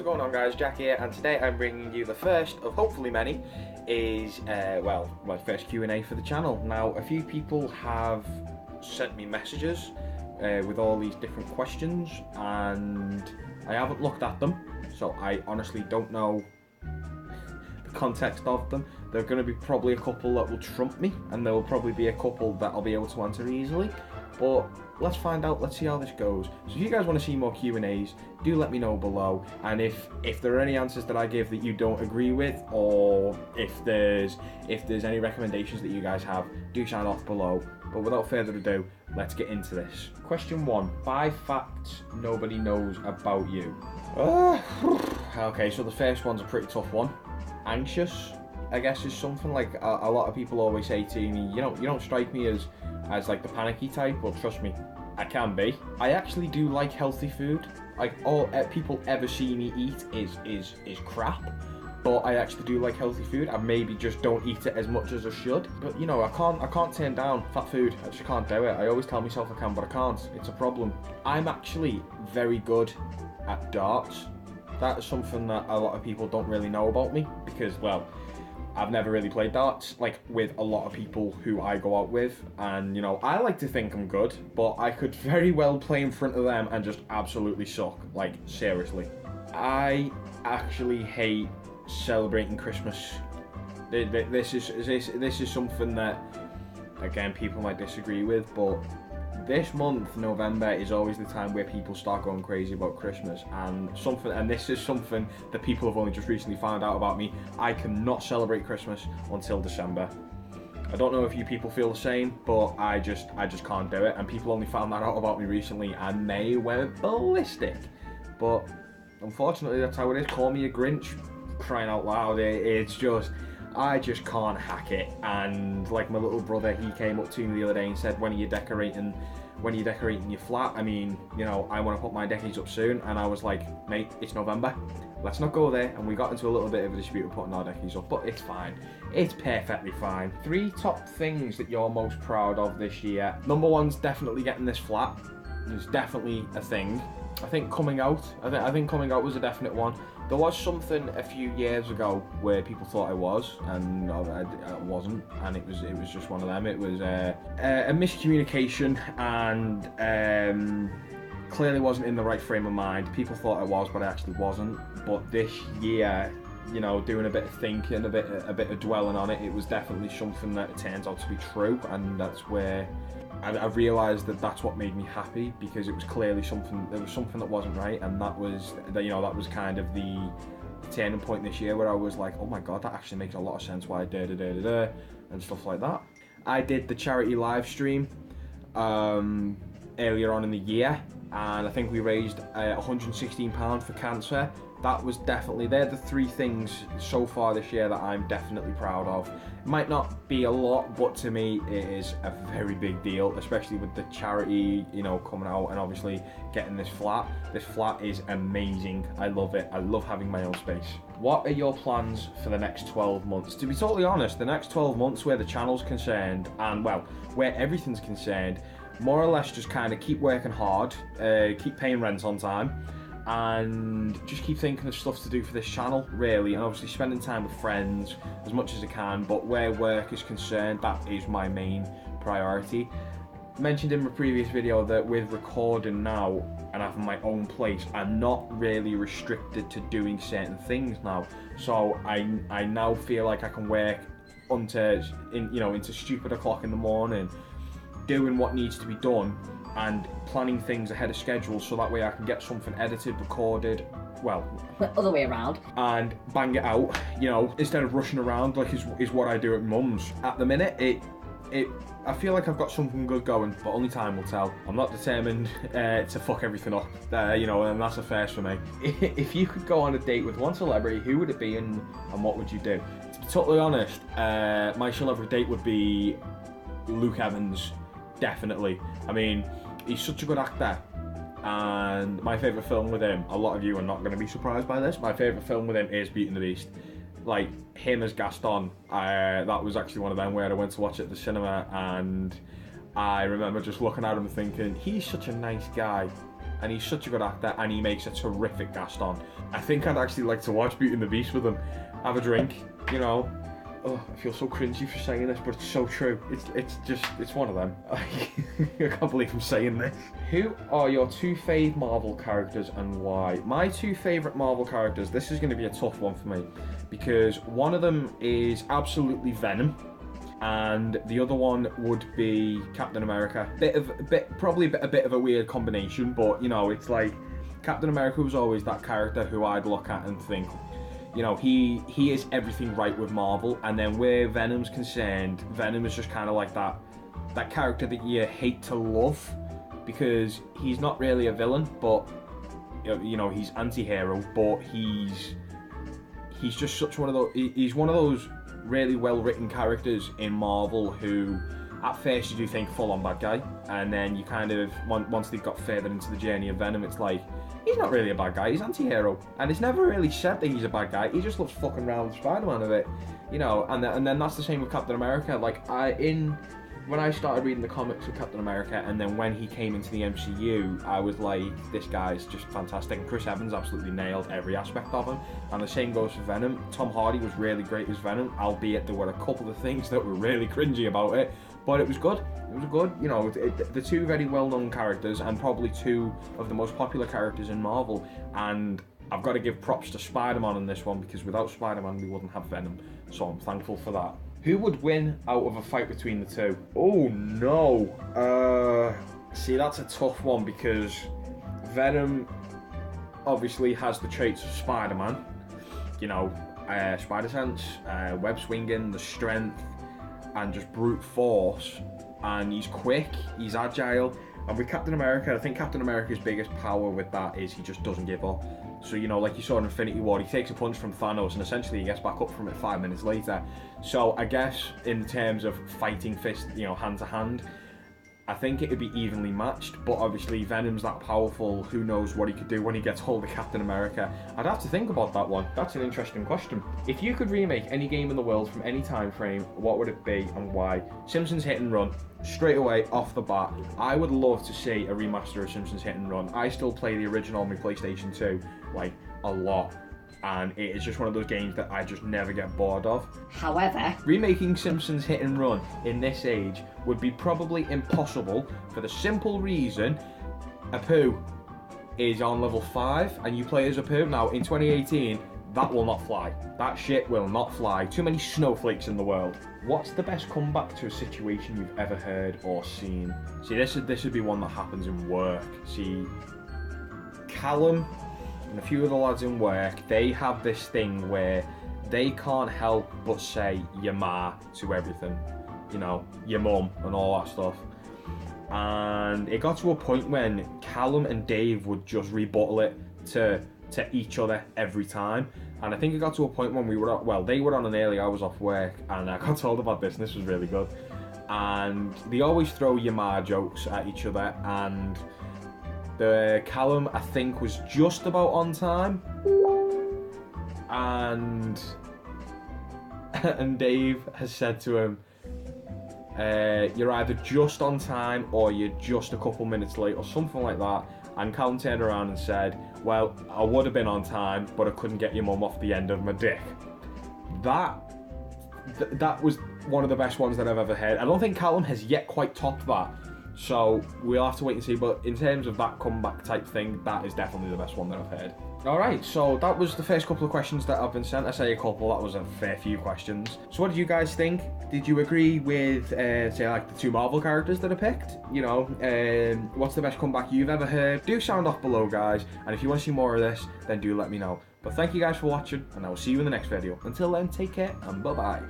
going on, guys? Jack here, and today I'm bringing you the first of hopefully many is well, my first Q&A for the channel. Now, a few people have sent me messages with all these different questions, and I haven't looked at them, so I honestly don't know the context of them. There are going to be probably a couple that will trump me, and there will probably be a couple that I'll be able to answer easily. But let's find out, let's see how this goes. So if you guys want to see more Q&As, do let me know below. And if there are any answers that I give that you don't agree with, or if there's any recommendations that you guys have, do sound off below. But without further ado, let's get into this. Question 1, 5 facts nobody knows about you. Okay, so the first one's a pretty tough one. Anxious, I guess, is something like a lot of people always say to me, you don't strike me as like the panicky type. Well, trust me, I can be. I actually do like healthy food. Like, all people ever see me eat is crap, but I actually do like healthy food. I maybe just don't eat it as much as I should. But you know, I can't turn down fat food. I just can't do it. I always tell myself I can, but I can't. It's a problem. I'm actually very good at darts. That is something that a lot of people don't really know about me, because, well, I've never really played darts, like, with a lot of people who I go out with, and, you know, I like to think I'm good, but I could very well play in front of them and just absolutely suck, like, seriously. I actually hate celebrating Christmas. This is something that, again, people might disagree with, but this month, November, is always the time where people start going crazy about Christmas, and this is something that people have only just recently found out about me. I cannot celebrate Christmas until December. I don't know if you people feel the same, but I just can't do it, and people only found that out about me recently, and they went ballistic. But unfortunately, that's how it is. Call me a Grinch, crying out loud. It's just, I just can't hack it. And like my little brother, he came up to me the other day and said, when are you decorating your flat? I mean, you know, I want to put my deckies up soon. And I was like, mate, it's November, let's not go there. And we got into a little bit of a dispute with putting our deckies up, but it's fine. It's perfectly fine. 3 top things that you're most proud of this year. Number 1's definitely getting this flat. It's definitely a thing. I think coming out was a definite one. There was something a few years ago where people thought I was, and I wasn't, and it was just one of them. It was a miscommunication, and clearly wasn't in the right frame of mind. People thought I was, but I actually wasn't. But this year, you know, doing a bit of thinking, a bit of dwelling on it, it was definitely something that turns out to be true, and that's where I realised that that's what made me happy, because it was clearly something that wasn't right, and that was kind of the turning point this year where I was like, oh my god, that actually makes a lot of sense why and stuff like that. I did the charity live stream earlier on in the year, and I think we raised £116 for cancer. That was definitely, they're the 3 things so far this year that I'm definitely proud of. It might not be a lot, but to me it is a very big deal, especially with the charity, you know, coming out, and obviously getting this flat. This flat is amazing. I love it. I love having my own space. What are your plans for the next 12 months? To be totally honest, the next 12 months where the channel's concerned, and well, where everything's concerned, more or less just kind of keep working hard, keep paying rent on time, and just keep thinking of stuff to do for this channel, really, and obviously spending time with friends as much as I can. But where work is concerned, that is my main priority. Mentioned in my previous video that with recording now and having my own place, I'm not really restricted to doing certain things now. So I now feel like I can work into stupid o'clock in the morning, doing what needs to be done, and planning things ahead of schedule, so that way I can get something edited, recorded, well, other way around, and bang it out, you know, instead of rushing around like is what I do at mum's. At the minute, I feel like I've got something good going, but only time will tell. I'm not determined to fuck everything up, you know, and that's a first for me. If you could go on a date with one celebrity, who would it be, and what would you do? To be totally honest, my celebrity date would be Luke Evans, definitely. I mean, he's such a good actor, and my favourite film with him, a lot of you are not going to be surprised by this, my favourite film with him is Beauty and the Beast. Like, him as Gaston, that was actually one of them where I went to watch it at the cinema, and I remember just looking at him and thinking, he's such a nice guy, and he's such a good actor, and he makes a terrific Gaston. I think I'd actually like to watch Beauty and the Beast with him, have a drink, you know. Oh, I feel so cringy for saying this, but it's so true. It's one of them. I can't believe I'm saying this. Who are your 2 fave Marvel characters and why? My 2 favorite Marvel characters, this is going to be a tough one for me, because one of them is absolutely Venom, and the other one would be Captain America. Probably a bit of a weird combination, but you know, it's like Captain America was always that character who I'd look at and think, you know, he is everything right with Marvel, and then where Venom's concerned, Venom is just kind of like that character that you hate to love, because he's not really a villain, but you know, he's anti-hero, but he's just such one of those. He's one of those really well-written characters in Marvel who, at first you do think full-on bad guy, and then you kind of, once they've got further into the journey of Venom, it's like, he's not really a bad guy, he's anti-hero. And it's never really said that he's a bad guy, he just loves fucking around with Spider-Man a bit. You know, and then that's the same with Captain America. Like, when I started reading the comics of Captain America, and then when he came into the MCU, I was like, this guy's just fantastic. And Chris Evans absolutely nailed every aspect of him. And the same goes for Venom. Tom Hardy was really great as Venom, albeit there were a couple of things that were really cringy about it. But it was good. It was good. You know, the 2 very well-known characters, and probably 2 of the most popular characters in Marvel. And I've got to give props to Spider-Man on this one, because without Spider-Man, we wouldn't have Venom. So I'm thankful for that. Who would win out of a fight between the 2? Oh no. See, that's a tough one, because Venom obviously has the traits of Spider-Man. You know, spider sense, web swinging, the strength, and just brute force. And he's quick, he's agile. And with Captain America, I think Captain America's biggest power with that is he just doesn't give up. So, you know, like you saw in Infinity War, he takes a punch from Thanos and essentially he gets back up from it 5 minutes later. So I guess in terms of fighting fist, you know, hand to hand, I think it would be evenly matched, but obviously Venom's that powerful, who knows what he could do when he gets hold of Captain America. I'd have to think about that one. That's an interesting question. If you could remake any game in the world from any time frame, what would it be and why? Simpsons Hit and Run. Straight away, off the bat, I would love to see a remaster of Simpsons Hit and Run. I still play the original on my PlayStation 2, like, a lot. And it is just one of those games that I just never get bored of. However, remaking Simpsons Hit and Run in this age would be probably impossible for the simple reason Apu is on level 5 and you play as Apu. Now, in 2018, that will not fly. That shit will not fly. Too many snowflakes in the world. What's the best comeback to a situation you've ever heard or seen? See, this would be one that happens in work. See, Callum and a few of the lads in work, they have this thing where they can't help but say your ma to everything, you know, your mum and all that stuff. And it got to a point when Callum and Dave would just rebuttal it to each other every time. And I think it got to a point when they were on an early hours off work, and I got told about this, and this was really good. And they always throw your ma jokes at each other, and the Callum, I think, was just about on time, and Dave has said to him, you're either just on time or you're just a couple minutes late or something like that. And Callum turned around and said, well, I would have been on time, but I couldn't get your mum off the end of my dick. That was one of the best ones that I've ever heard. I don't think Callum has yet quite topped that. So we'll have to wait and see, but in terms of that comeback type thing, that is definitely the best one that I've heard. Alright, so that was the first couple of questions that have been sent. I say a couple, that was a fair few questions. So what did you guys think? Did you agree with, say, like the 2 Marvel characters that are picked? You know, what's the best comeback you've ever heard? Do sound off below, guys, and if you want to see more of this, then do let me know. But thank you guys for watching, and I will see you in the next video. Until then, take care, and bye-bye.